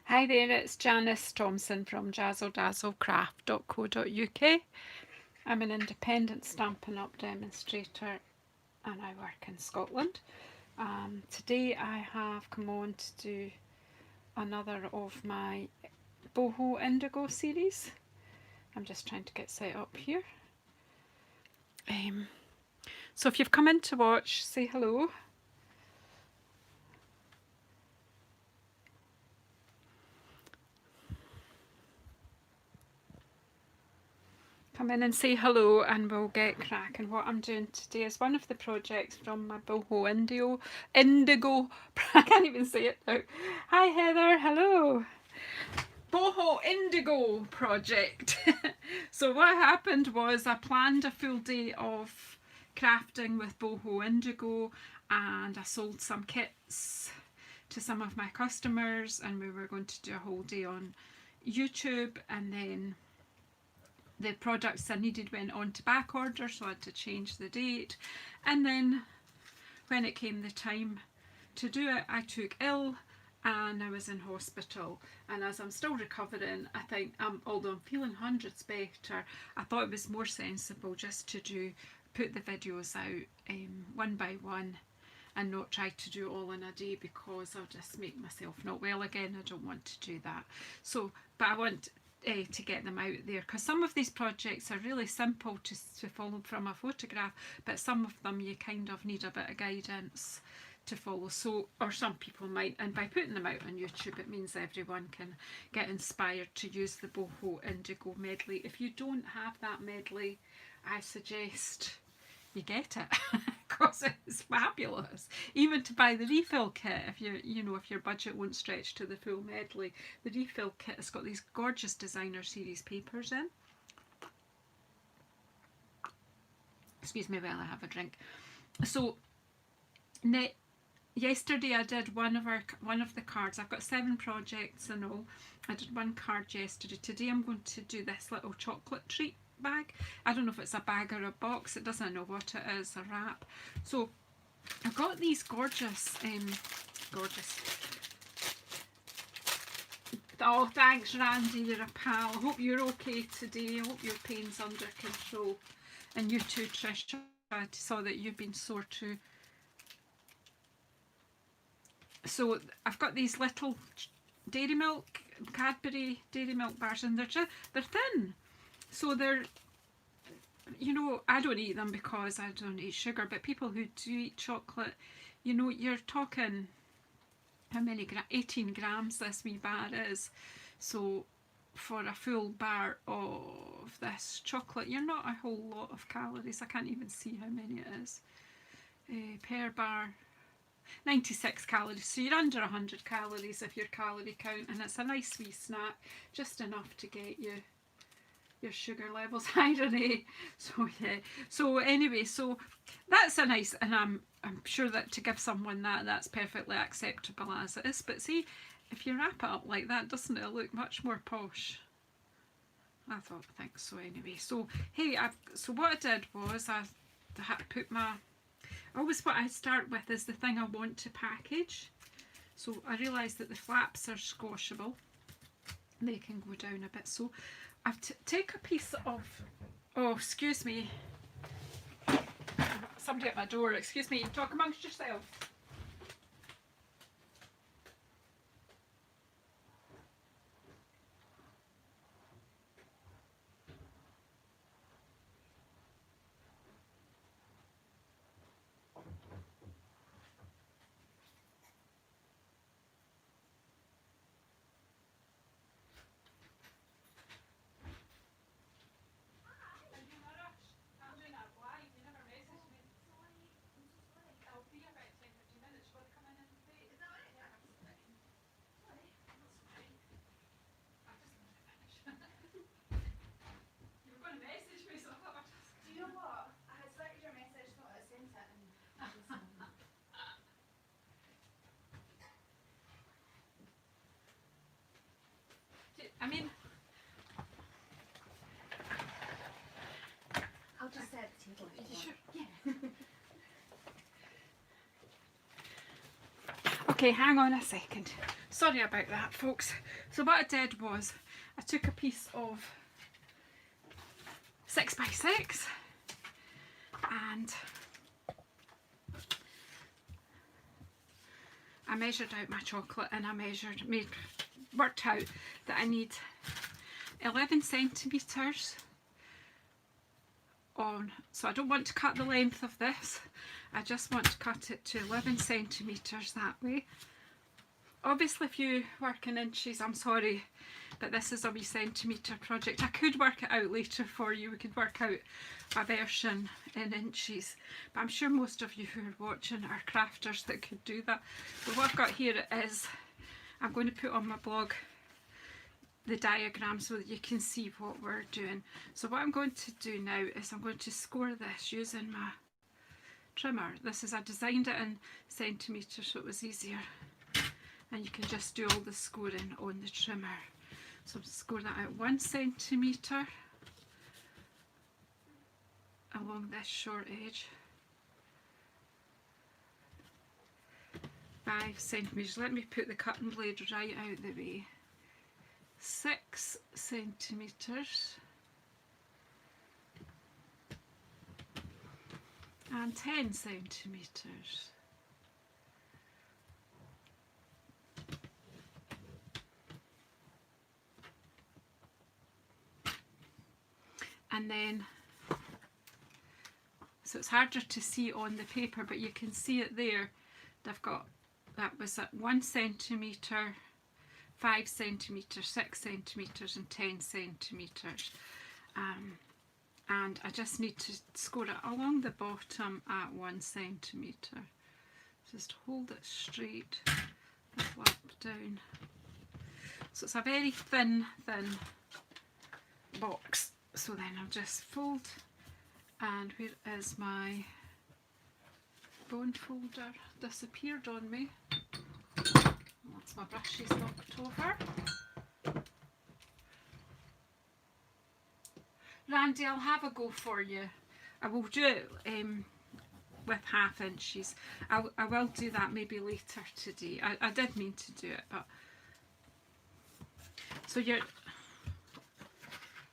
Hi there, it's Janice Thompson from jazzledazzlecraft.co.uk. I'm an independent Stampin' Up! Demonstrator and I work in Scotland. Today I have come on to do another of my Boho Indigo series. I'm just trying to get set up here. So if you've come in to watch, say hello. Come in and say hello and we'll get cracking. What I'm doing today is one of the projects from my Boho Indigo, I can't even say it now. Hi Heather, hello. Boho Indigo project. So what happened was I planned a full day of crafting with Boho Indigo and I sold some kits to some of my customers and we were going to do a whole day on YouTube, and then the products I needed went on to back order, so I had to change the date. And then when it came the time to do it, I took ill and I was in hospital. And as I'm still recovering, I think, although I'm feeling hundreds better, I thought it was more sensible just to put the videos out one by one and not try to do it all in a day, because I'll just make myself not well again. I don't want to do that. So, but I want to get them out there, because some of these projects are really simple to follow from a photograph, but some of them you kind of need a bit of guidance to follow. So, or some people might, and by putting them out on YouTube it means everyone can get inspired to use the Boho Indigo Medley. If you don't have that medley, I suggest you get it because it's fabulous. Even to buy the refill kit, if if your budget won't stretch to the full medley, the refill kit has got these gorgeous designer series papers in. Excuse me while I have a drink. So yesterday I did one of the cards. I've got 7 projects and all. I did one card yesterday. Today I'm going to do this little chocolate treat bag. I don't know if it's a bag or a box. It doesn't know what it is, a wrap. So I've got these gorgeous. Oh, thanks Randy, you're a pal. I hope you're okay today. I hope your pain's under control. And you too, Trish. I saw that you've been sore too. So I've got these little dairy milk, Cadbury dairy milk bars, and they're thin. So they're, I don't eat them because I don't eat sugar, but people who do eat chocolate, you're talking how many 18 grams this wee bar is. So for a full bar of this chocolate, you're not a whole lot of calories. I can't even see how many it is. Per bar, 96 calories, so you're under 100 calories if you're calorie count, and it's a nice wee snack, just enough to get you your sugar levels higher. So yeah, so anyway, so that's a nice, and I'm sure that to give someone that's perfectly acceptable as it is. But see, if you wrap it up like that, doesn't it look much more posh? I think so anyway. So hey, so what I did was I had to put my, always what I start with is the thing I want to package. So I realised that the flaps are squashable, they can go down a bit. So I've take a piece of, oh excuse me, somebody at my door, excuse me, talk amongst yourself. I mean, I'll just set the table. Sure. Yeah. Okay, hang on a second. Sorry about that, folks. So what I did was I took a piece of 6x6 and I measured out my chocolate, and I worked out that I need 11 centimetres on, so I don't want to cut the length of this, I just want to cut it to 11 centimetres that way. Obviously if you work in inches, I'm sorry, but this is a wee centimetre project. I could work it out later for you, we could work out a version in inches, but I'm sure most of you who are watching are crafters that could do that. But what I've got here is, I'm going to put on my blog the diagram so that you can see what we're doing. So what I'm going to do now is I'm going to score this using my trimmer. This is, I designed it in centimetres so it was easier, and you can just do all the scoring on the trimmer. So score that out 1 centimetre along this short edge, 5 centimetres, let me put the cutting blade right out the way, 6 centimetres and 10 centimetres. And then, so it's harder to see on the paper, but you can see it there. I've got, that was at 1 centimetre, 5 centimetres, 6 centimetres and 10 centimetres. And I just need to score it along the bottom at 1 centimetre. Just hold it straight, the flap down. So it's a very thin box. So then I'll just fold, and where is my bone folder? Disappeared on me. That's my brushes knocked over. Randy, I'll have a go for you. I will do it with 1/2 inches. I will do that maybe later today. I did mean to do it, but so you're.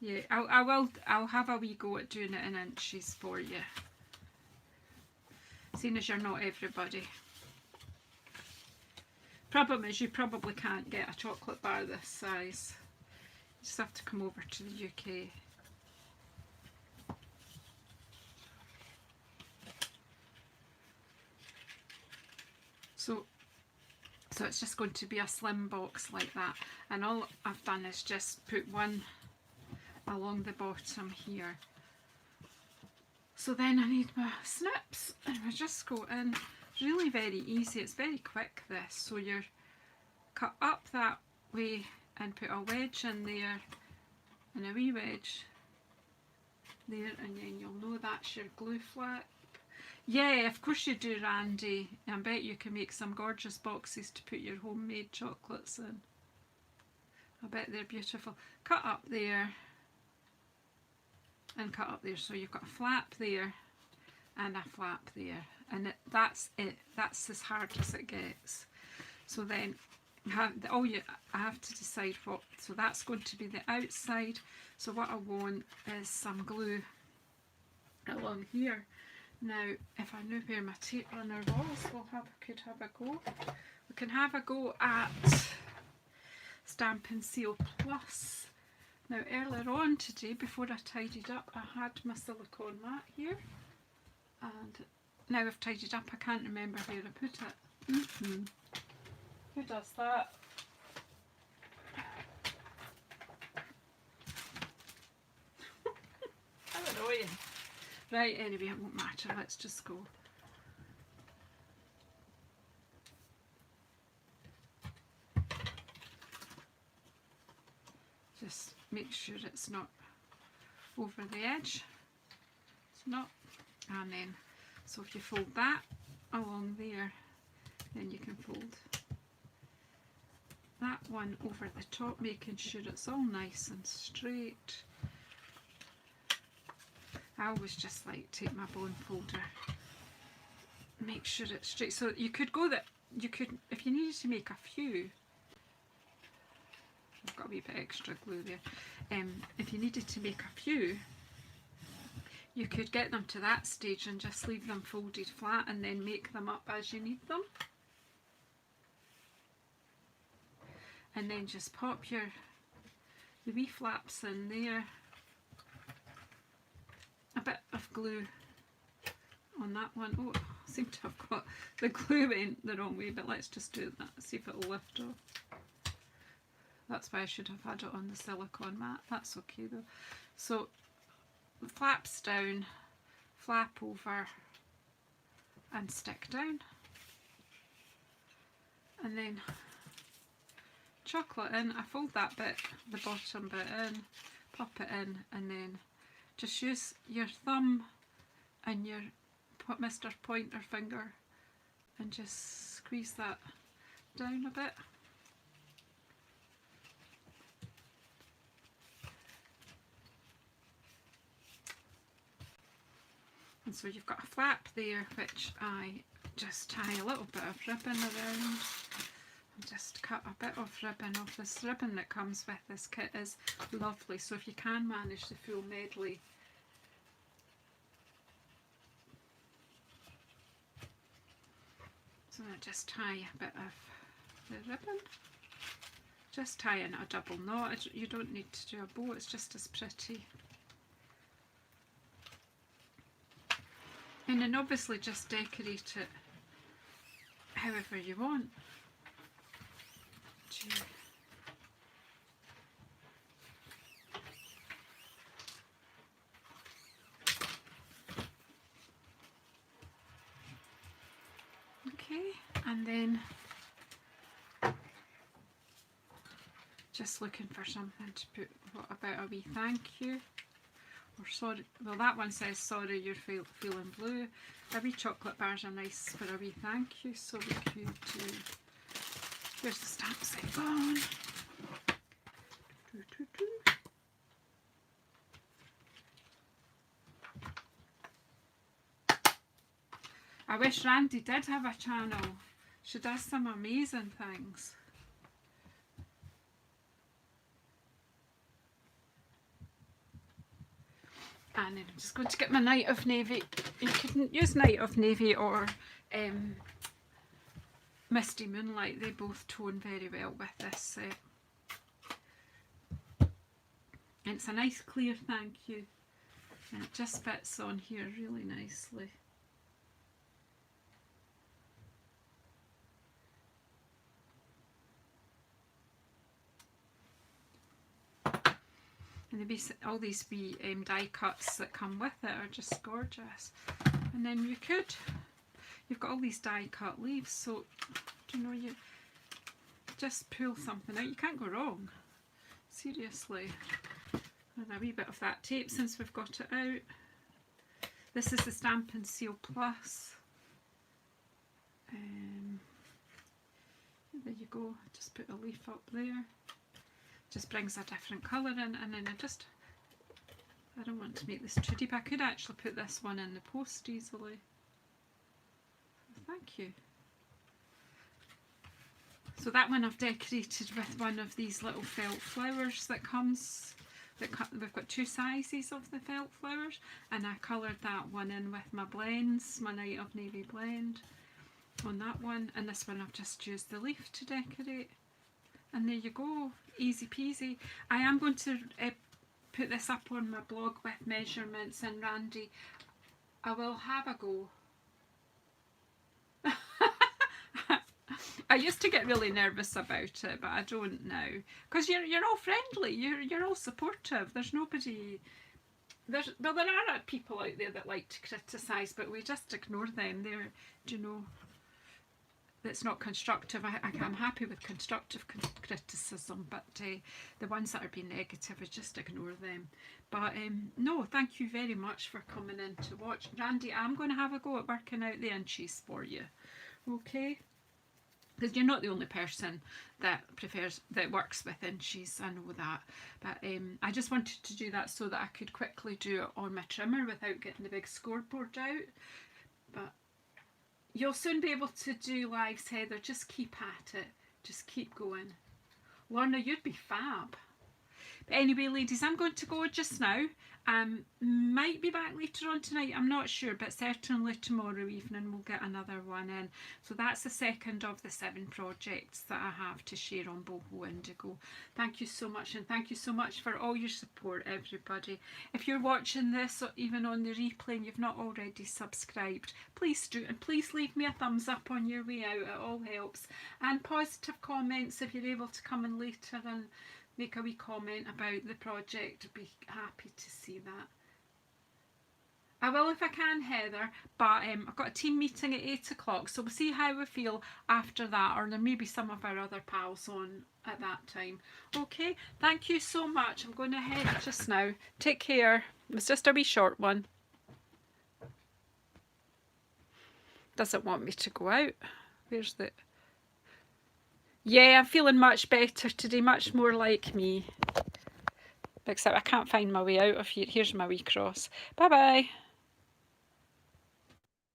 Yeah, I'll have a wee go at doing it in inches for you, seeing as you're not everybody. Problem is you probably can't get a chocolate bar this size. You just have to come over to the UK. So it's just going to be a slim box like that, and all I've done is just put one along the bottom here. So then I need my snips, and I just go in. Really very easy, it's very quick this. So you're cut up that way and put a wedge in there and a wee wedge there, and then you'll know that's your glue flap. Yeah, of course you do, Randy. I bet you can make some gorgeous boxes to put your homemade chocolates in. I bet they're beautiful. Cut up there and cut up there, so you've got a flap there and a flap there, and that's it. That's as hard as it gets. So then I have to decide what, so that's going to be the outside. So what I want is some glue along here. Now if I knew where my tape runner was, could have a go. We can have a go at Stampin' Seal Plus. Now earlier on today, before I tidied up, I had my silicone mat here, and now I've tidied up, I can't remember where I put it. Who does that? How annoying. Right, anyway, it won't matter, let's just go. Just make sure it's not over the edge. It's not. And then, so if you fold that along there, then you can fold that one over the top, making sure it's all nice and straight. I always just like take my bone folder, make sure it's straight. So you could go you could, if you needed to make a few, I've got a wee bit extra glue there. If you needed to make a few, you could get them to that stage and just leave them folded flat and then make them up as you need them. And then just pop the wee flaps in there. A bit of glue on that one. Oh, I seem to have got the glue went the wrong way, but let's just do that, see if it'll lift off. That's why I should have had it on the silicone mat. That's okay though. So flaps down, flap over and stick down. And then chocolate in. I fold that bit, the bottom bit in, pop it in, and then just use your thumb and your Mr. Pointer finger and just squeeze that down a bit. And so you've got a flap there, which I just tie a little bit of ribbon around. Just cut a bit of ribbon off. This ribbon that comes with this kit is lovely, so if you can manage the full medley, so I just tie a bit of the ribbon, just tie in a double knot. You don't need to do a bow, it's just as pretty. And then obviously just decorate it however you want. Okay, and then just looking for something to put. What about a wee thank you? Or sorry, well that one says sorry you're feeling blue. A wee chocolate bars are nice for a wee thank you, so we could do. Here's the stamp set gone. I wish Randy did have a channel. She does some amazing things. And then I'm just going to get my Night of Navy. You couldn't use Night of Navy or Misty Moonlight. They both tone very well with this set. And it's a nice clear thank you. And it just fits on here really nicely. And all these wee die cuts that come with it are just gorgeous. And then you've got all these die cut leaves, so you know, you just pull something out. You can't go wrong, seriously. And a wee bit of that tape since we've got it out. This is the Stampin' Seal Plus. There you go, just put a leaf up there. Just brings a different colour in, and then I don't want to make this too deep. I could actually put this one in the post easily. Thank you. So that one I've decorated with one of these little felt flowers that comes. We've got two sizes of the felt flowers, and I coloured that one in with my blends, my Night of Navy blend on that one, and this one I've just used the leaf to decorate. And there you go, easy peasy. I am going to put this up on my blog with measurements, and Randy, I will have a go. I used to get really nervous about it, but I don't now, because you're all friendly, you're all supportive. There's nobody. Well, there are people out there that like to criticise, but we just ignore them. They're, you know, it's not constructive. I'm happy with constructive criticism, but the ones that are being negative, I just ignore them. But no, thank you very much for coming in to watch. Randy, I'm going to have a go at working out the inches for you, okay? Because you're not the only person that works with inches, I know that. But I just wanted to do that so that I could quickly do it on my trimmer without getting the big scoreboard out. But You'll soon be able to do lives, Heather. Just keep at it. Just keep going. Lorna, you'd be fab. But anyway, ladies, I'm going to go just now. Might be back later on tonight, I'm not sure, but certainly tomorrow evening we'll get another one in. So that's the second of the 7 projects that I have to share on Boho Indigo. Thank you so much, and thank you so much for all your support, everybody. If you're watching this, even on the replay, and you've not already subscribed, please do, and please leave me a thumbs up on your way out. It all helps. And positive comments if you're able to come in later and make a wee comment about the project. I'd be happy to see that. I will if I can, Heather, but I've got a team meeting at 8 o'clock, so we'll see how we feel after that, or there may be some of our other pals on at that time. Okay, thank you so much. I'm going to head just now. Take care. It was just a wee short one. Doesn't want me to go out. Where's the... Yeah, I'm feeling much better today, much more like me. Except I can't find my way out of here. Here's my wee cross. Bye-bye.